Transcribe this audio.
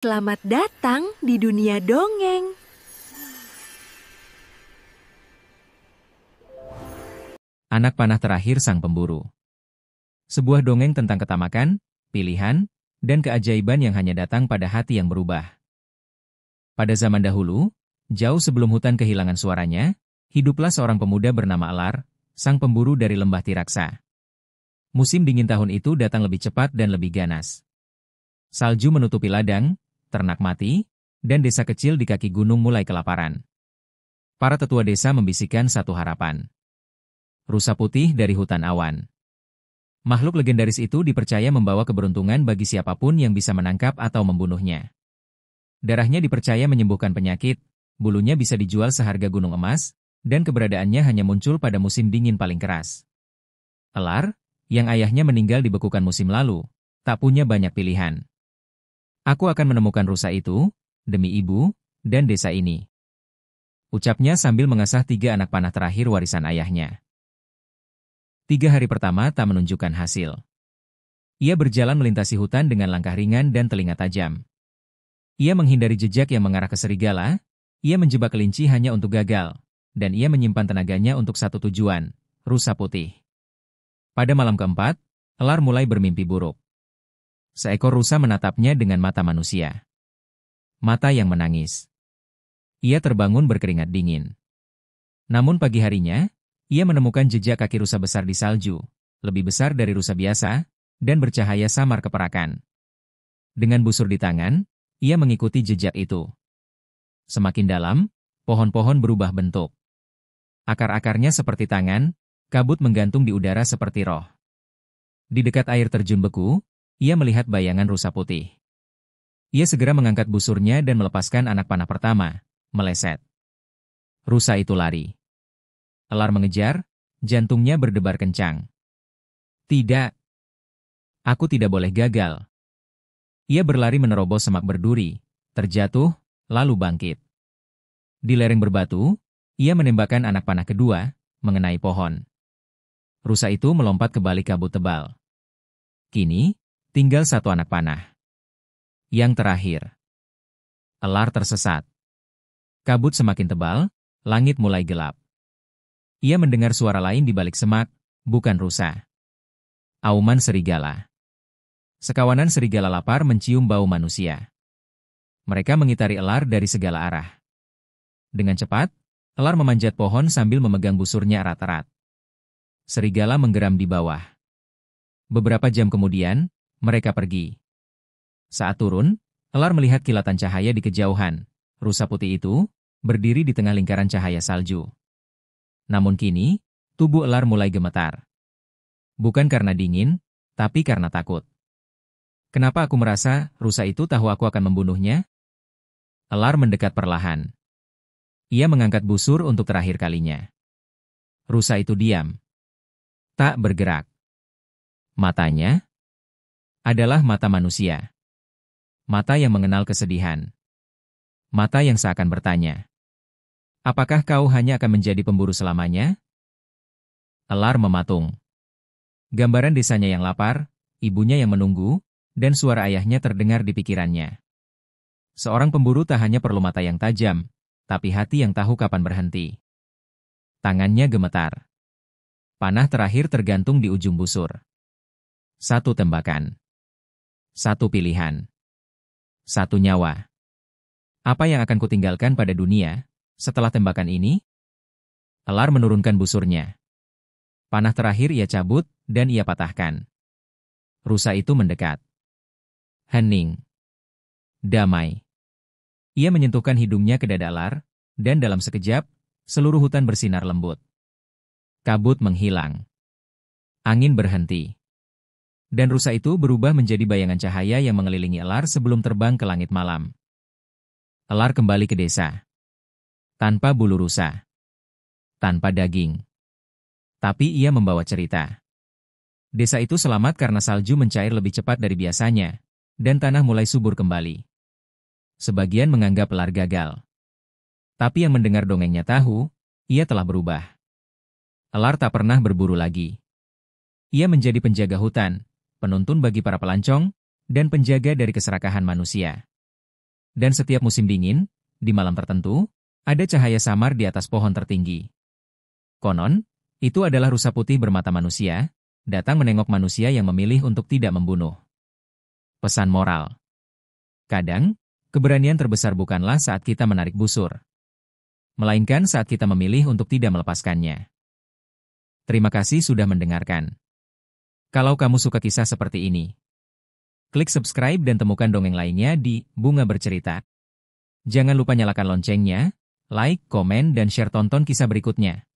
Selamat datang di dunia dongeng. Anak panah terakhir sang pemburu. Sebuah dongeng tentang ketamakan, pilihan, dan keajaiban yang hanya datang pada hati yang berubah. Pada zaman dahulu, jauh sebelum hutan kehilangan suaranya, hiduplah seorang pemuda bernama Elar, sang pemburu dari lembah Tiraksa. Musim dingin tahun itu datang lebih cepat dan lebih ganas. Salju menutupi ladang, ternak mati, dan desa kecil di kaki gunung mulai kelaparan. Para tetua desa membisikkan satu harapan. Rusa putih dari hutan awan. Makhluk legendaris itu dipercaya membawa keberuntungan bagi siapapun yang bisa menangkap atau membunuhnya. Darahnya dipercaya menyembuhkan penyakit, bulunya bisa dijual seharga gunung emas, dan keberadaannya hanya muncul pada musim dingin paling keras. Elar, yang ayahnya meninggal dibekukan musim lalu, tak punya banyak pilihan. Aku akan menemukan rusa itu, demi ibu, dan desa ini. Ucapnya sambil mengasah 3 anak panah terakhir warisan ayahnya. 3 hari pertama tak menunjukkan hasil. Ia berjalan melintasi hutan dengan langkah ringan dan telinga tajam. Ia menghindari jejak yang mengarah ke serigala, ia menjebak kelinci hanya untuk gagal, dan ia menyimpan tenaganya untuk satu tujuan, rusa putih. Pada malam keempat, Elar mulai bermimpi buruk. Seekor rusa menatapnya dengan mata manusia. Mata yang menangis. Ia terbangun berkeringat dingin. Namun pagi harinya, ia menemukan jejak kaki rusa besar di salju, lebih besar dari rusa biasa, dan bercahaya samar keperakan. Dengan busur di tangan, ia mengikuti jejak itu. Semakin dalam, pohon-pohon berubah bentuk. Akar-akarnya seperti tangan, kabut menggantung di udara seperti roh. Di dekat air terjun beku, ia melihat bayangan rusa putih. Ia segera mengangkat busurnya dan melepaskan anak panah pertama, meleset. Rusa itu lari. Elar mengejar, jantungnya berdebar kencang. Tidak. Aku tidak boleh gagal. Ia berlari menerobos semak berduri, terjatuh, lalu bangkit. Di lereng berbatu, ia menembakkan anak panah kedua, mengenai pohon. Rusa itu melompat ke balik kabut tebal. Kini, tinggal 1 anak panah. Yang terakhir. Elar tersesat. Kabut semakin tebal, langit mulai gelap. Ia mendengar suara lain di balik semak, bukan rusa. Auman serigala. Sekawanan serigala lapar mencium bau manusia. Mereka mengitari Elar dari segala arah. Dengan cepat, Elar memanjat pohon sambil memegang busurnya erat-erat. Serigala menggeram di bawah. Beberapa jam kemudian, mereka pergi. Saat turun, Elar melihat kilatan cahaya di kejauhan. Rusa putih itu berdiri di tengah lingkaran cahaya salju. Namun kini, tubuh Elar mulai gemetar. Bukan karena dingin, tapi karena takut. Kenapa aku merasa rusa itu tahu aku akan membunuhnya? Elar mendekat perlahan. Ia mengangkat busur untuk terakhir kalinya. Rusa itu diam. Tak bergerak. Matanya adalah mata manusia. Mata yang mengenal kesedihan. Mata yang seakan bertanya, apakah kau hanya akan menjadi pemburu selamanya? Elar mematung. Gambaran desanya yang lapar, ibunya yang menunggu, dan suara ayahnya terdengar di pikirannya. Seorang pemburu tak hanya perlu mata yang tajam, tapi hati yang tahu kapan berhenti. Tangannya gemetar. Panah terakhir tergantung di ujung busur. 1 tembakan. 1 pilihan. 1 nyawa. Apa yang akan kutinggalkan pada dunia setelah tembakan ini? Elar menurunkan busurnya. Panah terakhir ia cabut dan ia patahkan. Rusa itu mendekat. Hening. Damai. Ia menyentuhkan hidungnya ke dada Elar, dan dalam sekejap, seluruh hutan bersinar lembut. Kabut menghilang. Angin berhenti. Dan rusa itu berubah menjadi bayangan cahaya yang mengelilingi Elar sebelum terbang ke langit malam. Elar kembali ke desa. Tanpa bulu rusa. Tanpa daging. Tapi ia membawa cerita. Desa itu selamat karena salju mencair lebih cepat dari biasanya, dan tanah mulai subur kembali. Sebagian menganggap Elar gagal. Tapi yang mendengar dongengnya tahu, ia telah berubah. Elar tak pernah berburu lagi. Ia menjadi penjaga hutan, penuntun bagi para pelancong, dan penjaga dari keserakahan manusia. Dan setiap musim dingin, di malam tertentu, ada cahaya samar di atas pohon tertinggi. Konon, itu adalah rusa putih bermata manusia, datang menengok manusia yang memilih untuk tidak membunuh. Pesan moral. Kadang, keberanian terbesar bukanlah saat kita menarik busur, melainkan saat kita memilih untuk tidak melepaskannya. Terima kasih sudah mendengarkan. Kalau kamu suka kisah seperti ini, klik subscribe dan temukan dongeng lainnya di Bunga Bercerita. Jangan lupa nyalakan loncengnya, like, komen, dan share tonton kisah berikutnya.